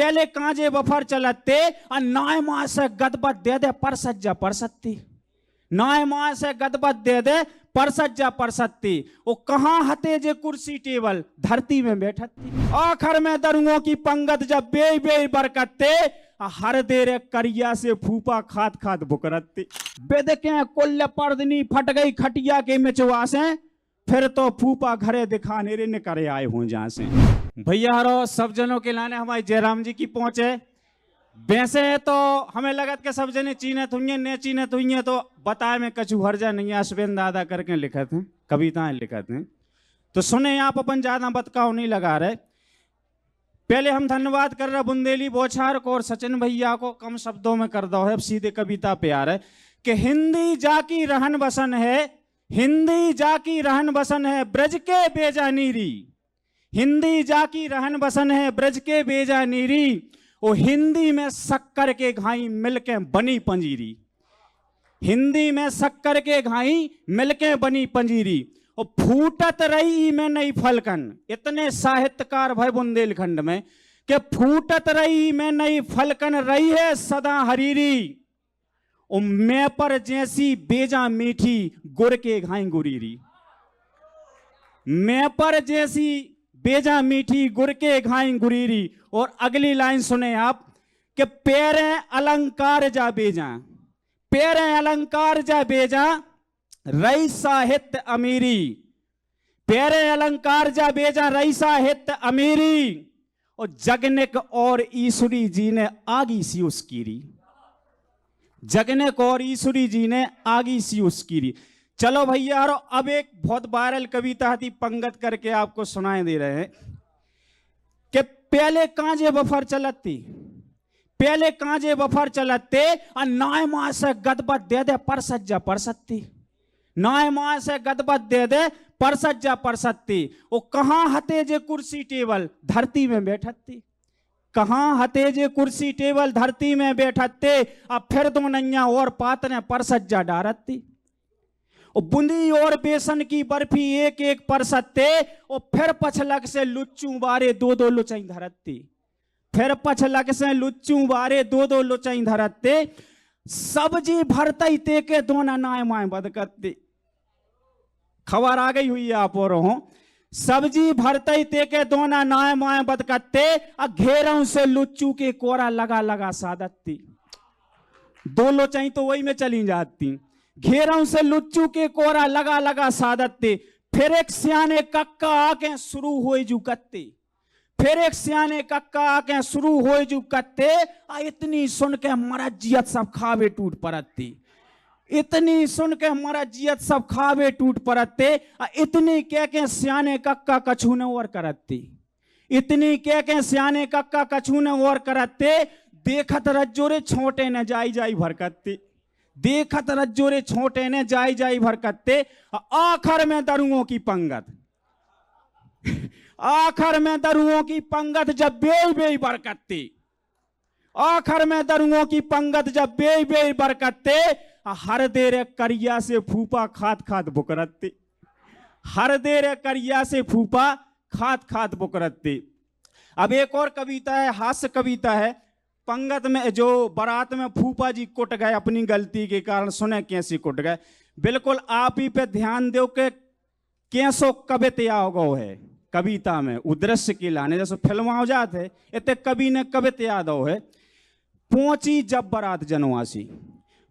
पहले कांजे बफर चलते और नाय माँ से गदबत दे दे पर सज्जा पर सत्ती, नाय माँ से गदबत दे दे पर सज्जा पर सत्ती। वो कहाँ हते जे कुर्सी टेबल धरती में बैठती। आखिर में दरुओं की पंगत जब बे बे बरकते हर देर करिया से फूफा खाद खाद बुकरती। बेदके कुल्ल पर्दनी फट गई खटिया के मिचवा से, फिर तो फूफा घरे दिखाने रे करे आए हों जहां से। भैया हरो सब जनों के लाने हमारे जयराम जी की पहुंचे। वैसे तो हमें लगत के सब जने चीने तुझे ने चीने तुझे तो बताए में कछु हर्जा नहीं। अश्विन दादा करके लिखत हैं, कविताएं लिखत हैं, तो सुने आप अपन ज्यादा बतकाव नहीं लगा रहे। पहले हम धन्यवाद कर रहे बुंदेली बौछार को और सचिन भैया को, कम शब्दों में कर दो है, अब सीधे कविता पे आ रहे कि हिंदी जाकी रहन बसन है, हिंदी जाकी रहन बसन है ब्रज के बेजा नीरी, हिंदी जाकी रहन बसन है ब्रज के बेजा नीरी। वो हिंदी में शक्कर के घाई मिलके बनी पंजीरी, हिंदी में शक्कर के घाई मिलके बनी पंजीरी। और फूटत रही में नई फलकन, इतने साहित्यकार भाई बुंदेलखंड में कि फूटत रही में नई फलकन रही है सदा हरीरी। और मैं पर जैसी बेजा मीठी गुड़ के घाई गुरीरी, मैं पर जैसी बेजा मीठी गुड़ के घाई गुरीरी। और अगली लाइन सुने आप कि पैरे अलंकार जा बेजा, पैरे अलंकार जा बेजा रई साहित्य अमीरी, पैरे अलंकार जा बेजा रई साहित्य अमीरी। और जगनिक और ईश्वरी जी ने आगी सी उसकीरी, जगनिक और ईश्वरी जी ने आगी सी उसकीरी। चलो भैया अब एक बहुत वायरल कविता थी पंगत करके आपको सुनाए दे रहे हैं कि पहले कांजे बफर चलती, पहले कांजे बफर चलते और नाय माँ से गदबत दे दे पर सज्जा पर सत्ती, नाय माँ से गदबत दे दे पर सज्जा पर सत्ती। वो कहाँ हते जे कुर्सी टेबल धरती में बैठती, कहाँ हते जे कुर्सी टेबल धरती में बैठते। अब फिर दो नैया और पातने पर सज्जा डारती। और बूंदी और बेसन की बर्फी एक एक पर सत्ते। और फिर पछलक से लुच्चू बारे दो दो लुचाई धरती, फिर पछलक से लुच्चू बारे दो दो लुचाई धरते। सब्जी भरते ते के दोना नाय माए बदकती। खबर आ गई हुई है आप और हो, सब्जी भरते ते के दोना नाय माए बदकते। घेरों से लुच्चू के कोरा लगा लगा सादती, दो लोचाई तो वही में चली जाती। घेरों से लुच्चू के कोरा लगा लगा सादते। फिर एक सियाने कक्का आके शुरू हुए जू कत्ते, फिर एक सियाने कक्का आके शुरू हुए जू कत्ते। इतनी सुन के हमारा जियत सब खावे टूट परती, इतनी सुन के हमारा जियत सब खावे टूट परते। इतनी कह के सियाने कक्का कछू ने और करती, इतनी कह के सियाने कक्का कछू ने और करते। देखत रज्जोरे छोटे ने जाई जाई भरकती, देखत रज्जोरे छोटे ने जाई जाई भरकते। आखिर में दरुओं की पंगत, आखिर में दरुओं की पंगत जब बेई बेई बरकती, आखिर में दरुओं की पंगत जब बेई बेई बरकते। हर देर करिया से फूफा खाद खाद बुकरती, हर देर करिया से फूफा खाद खाद बुकरती। अब एक और कविता है, हास्य कविता है। पंगत में जो बारात में फूफा जी कुट गए अपनी गलती के कारण, सुने कैसे कुट गए। बिल्कुल आप ही पे ध्यान दो कि कैसो कवित याद गो है कविता में उद्देश्य के लाने जैसे फिल्म हो जाते इतने कवि ने कवित याद हो है। पहुंची जब बारात जनवासी,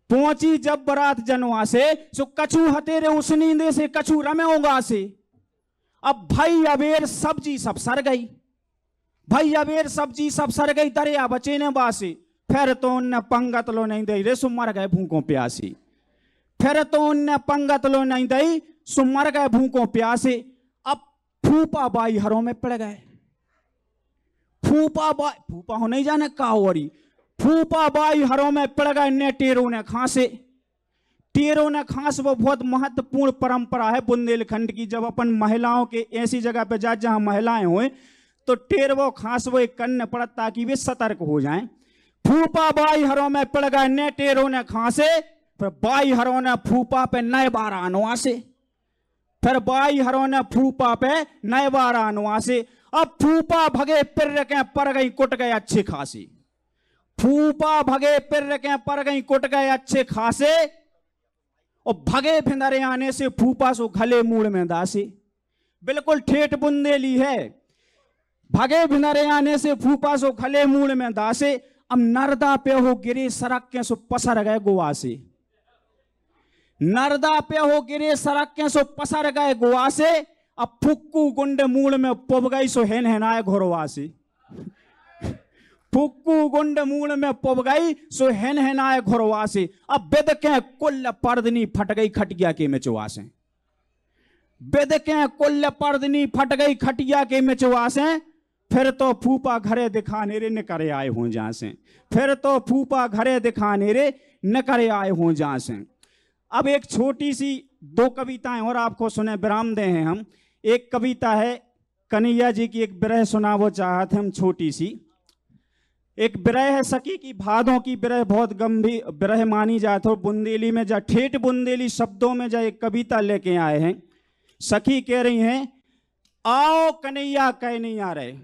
पहुंची जब बारात जनवासे सो कछु हतेरे उस नींदे से कछु रमे होगा से। अब भाई अबेर सब्जी सब सर गई, भाई अबेर सब्जी सब सर गई दरिया बचे ने बासी। फिर तो उनने पंगत लो नहीं दई रे सो मर गए भूखों प्यासी, फिर तो उनने पंगत लो नहीं दई सो मर गए भूखों प्यासे। अब फूफा बाई हरों में पड़ गए, फूफा बाई, फूफा हो नहीं जाने का औरी, फूफा बाई हरों में पड़ गए ने टेरों ने खांसे, टेरों ने खांस। वो बहुत महत्वपूर्ण परंपरा है बुंदेलखंड की। जब अपन महिलाओं के ऐसी जगह पे जा जहां महिलाएं हुए तो टेर वो खांस वो एक कन्न पड़ा ताकि वे सतर्क हो जाएं। फूफा बाई हरों में पड़ गए ने टेरों ने खांसे, फिर बाई हरों ने फूफा पे नए बारह अनुआसे, फिर बाई हरों ने फूफा पे नए बारह अनुआसे। अब फूफा भगे पिर के पर गई कुट गए अच्छे खासे, फूफा भगे पिर के पर गई कुट गए अच्छे खासे, और भगे फिंदरे आने से फूफा सो खले मूड़ में दासे। बिल्कुल ठेठ बुंदेली है, भगे फिंदरे आने से फूफा सो खले मूड़ में दासे। अब नरदा पे हो गिरे सड़क के सो पसर गए गोवा से, नरदा पे हो गिरे सड़क के सो पसर गए गोवा से। अब फुक्कू गुंड मूड़ में पुब गई सो हेन हेनाए घोरवा से, फुक्कू गुंड मूड़ में पुब गई सो हेन हेनाए घोरवा से। अब बेद के कुल पर्दनी फट गई खटिया के मिचवा से, बेद के कुल पर्दनी फट गई खटिया के मिचवा से। फिर तो फूफा घरे दिखाने रे न करे आए हों जहां से, फिर तो फूफा घरे दिखाने रे न करे आए हों जहां से। अब एक छोटी सी दो कविताएं और आपको सुने विराम दे हैं हम। एक कविता है कन्हैया जी की, एक विरह सुनावो चाहते हम छोटी सी। एक विरह है सखी की भादों की विरह, बहुत गंभीर विरह मानी जाती है। बुंदेली में जा ठेठ बुंदेली शब्दों में जा एक कविता लेके आए हैं। सखी कह रही हैं, आओ कन्हैया कह नहीं आ रहे,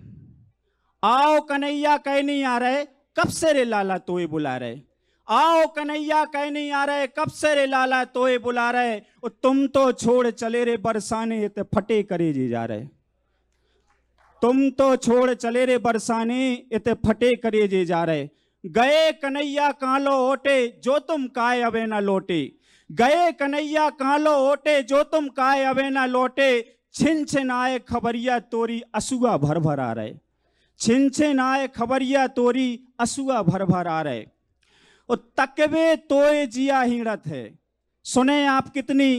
आओ कन्हैया कह नहीं आ रहे, कब से रे लाला तोए बुला रहे। आओ कन्हैया कह नहीं आ रहे, कब से रे लाला तोए बुला रहे। और तुम तो छोड़ चले रे बरसाने इते फटे करे जी जा रहे, तुम तो छोड़ चले रे बरसाने इते फटे करे जे जा रहे। गए कन्हैया कालो ओटे जो तुम काय अबे ना लौटे, गए कन्हैया कालो ओटे जो तुम काय अबे ना लौटे। छिन छिन आए खबरिया तोरी असुआ भर भर आ रहे, छिन छिन आए खबरिया तोरी असुआ भर भर आ रहे। और तकवे तोए जिया हीड़त है, सुने आप कितनी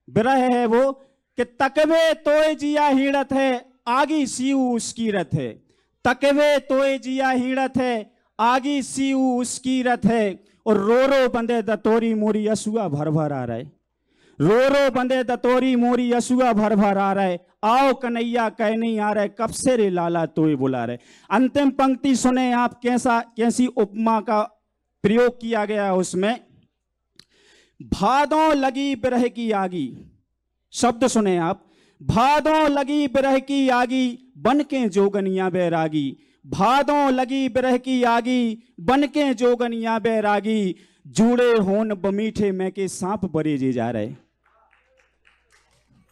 विरह है वो, कि तकवे तोए जिया हीड़त है आगी सीऊ उसकी रथ है। तकवे तोए जिया हीड़त है आगी सीऊ उसकी रथ है। और रो रो बंदे दतोरी मोरी असुआ भर भर आ रहे, रो रो बंदे दतोरी मोरी असुआ भर भर आ रहे। आओ कन्हैया कह नहीं आ रहे, कब से रे लाला तोए बुला रहे। अंतिम पंक्ति सुने आप, कैसी उपमा का प्रयोग किया गया उसमें। भादों लगी बिरह की आगी, शब्द सुने आप, भादों लगी बिरह की आगी बन के जोगनिया बैरागी। भादों लगी बिरह की आगी बन के जोगनिया बैरागी। जूड़े होन बमीठे में के सांप बरे जे जा रहे,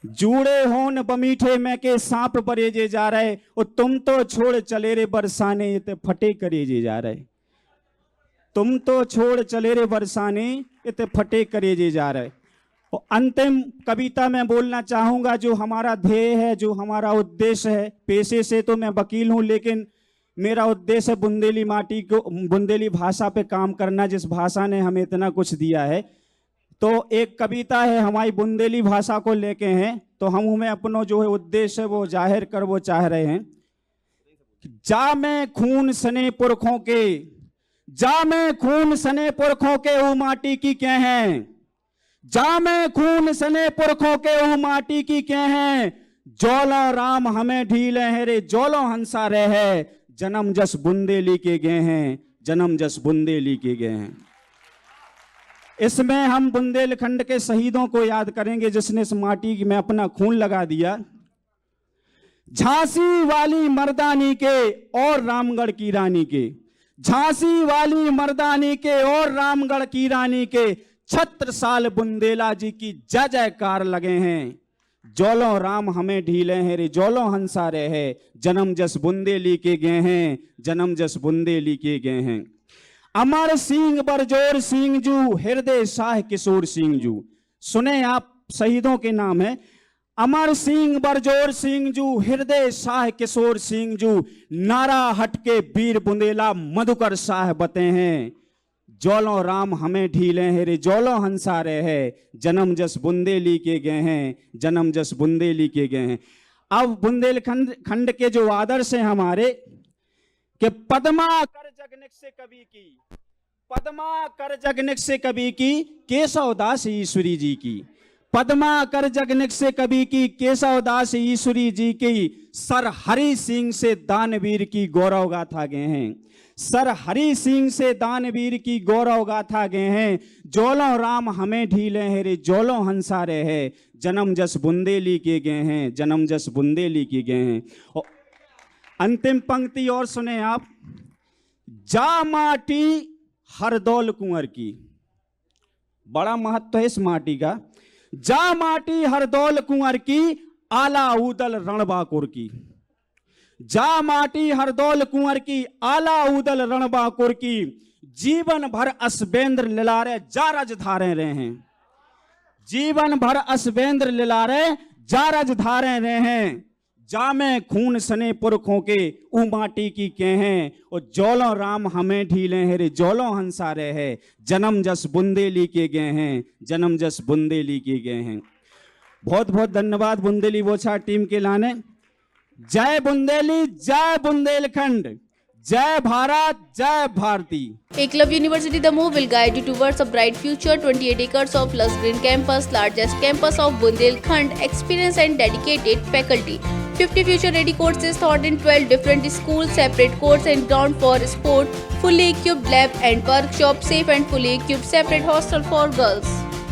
जूड़े होन बमीठे में के सांप बरे जे जा रहे। और तुम तो छोड़ चले रे बरसाने इते फटे करे जे जा रहे, तुम तो छोड़ चले रे बरसाने इते फटे करे जे जा रहे। और अंतिम कविता में बोलना चाहूंगा, जो हमारा ध्येय है, जो हमारा उद्देश्य है। पेशे से तो मैं वकील हूं, लेकिन मेरा उद्देश्य है बुंदेली माटी को, बुंदेली भाषा पे काम करना, जिस भाषा ने हमें इतना कुछ दिया है। तो एक कविता है हमारी बुंदेली भाषा को लेके हैं, तो हम हमें अपनो जो है उद्देश्य है वो जाहिर कर वो चाह रहे हैं। जा मैं खून सने पुरखों के, जा मैं खून सने पुरखों के वो माटी की क्या है। जा मैं खून सने पुरखों के वो माटी की क्या है। जोलो राम हमें ढीले हैं रे जोलो हंसा रहे है। जन्म जस बुंदेली के गए हैं, जन्म जस बुंदेली के गए हैं। इसमें हम बुंदेलखंड के शहीदों को याद करेंगे जिसने इस माटी में अपना खून लगा दिया। झांसी वाली मर्दानी के और रामगढ़ की रानी के, झांसी वाली मर्दानी के और रामगढ़ की रानी के। छत्रसाल बुंदेला जी की जय जयकार लगे हैं। जोलो राम हमें ढीले हैं रे जोलो हंसा रहे है। जन्म जस बुंदेली के गए हैं, जन्म जस बुंदेली के गए हैं। अमर सिंह बरजोर सिंह जू हृदय शाह किशोर सिंह जू। सुने आप, शहीदों के नाम है। अमर सिंह बरजोर सिंह जू हृदय शाह किशोर सिंह जू। नारा हटके वीर बुंदेला मधुकर शाह बते हैं। जोलो राम हमें ढीले हैं रे जोलो हंसा रहे है। जन्म जस बुंदेली के गए हैं, जन्म जस बुंदेली के गए हैं। अब बुंदेलखंड के जो आदर्श हैं हमारे, कि पद्मा कर जगनिक से कवि की, पद्मा कर जगनिक से कवि की केशवदास ईश्वरी जी की। पद्मा कर जगनिक से कवि की केशवदास ईश्वरी जी की। सर हरि सिंह से दानवीर की गौरव गाथा गए हैं। सर हरि सिंह से दानवीर की गौरव गाथा गए हैं। जोलो राम हमें ढीले हैं रे जोलो हंसा रहे है। जन्म जस बुंदेली के गए हैं, जन्म जस बुंदेली के गए हैं। अंतिम पंक्ति और सुने आप, जा माटी हरदौल कुंवर की। बड़ा महत्व है इस माटी का। जा माटी हरदौल कुंवर की, आला उदल रणबांकुर की। जा माटी हरदौल कुंवर की, आला उदल रणबांकुर की। जीवन भर असबेंद्र लिलारे जा रज धारे रहे हैं। जीवन भर असबेंद्र लिलारे जा रज धारे रहे हैं। जामे खून सने पुरखों के ऊ माटी की के हैं। और जौलों राम हमें ढीले हैं रे जौलों हंसारे है। जन्म जस बुंदेली के गए हैं, जन्म जस बुंदेली के गए हैं। बहुत बहुत धन्यवाद बुंदेली बोछा टीम के लाने। जय बुंदेली, जय बुंदेलखंड, जय भारत, जय Bharti. Eklavya University Damoh will guide you towards a bright future. 28 acres of lush green campus, largest campus of Bundelkhand, experienced and dedicated faculty. 50 future-ready courses taught in 12 different schools, separate courts and ground for sport, fully equipped lab and workshop, safe and fully equipped separate hostel for girls.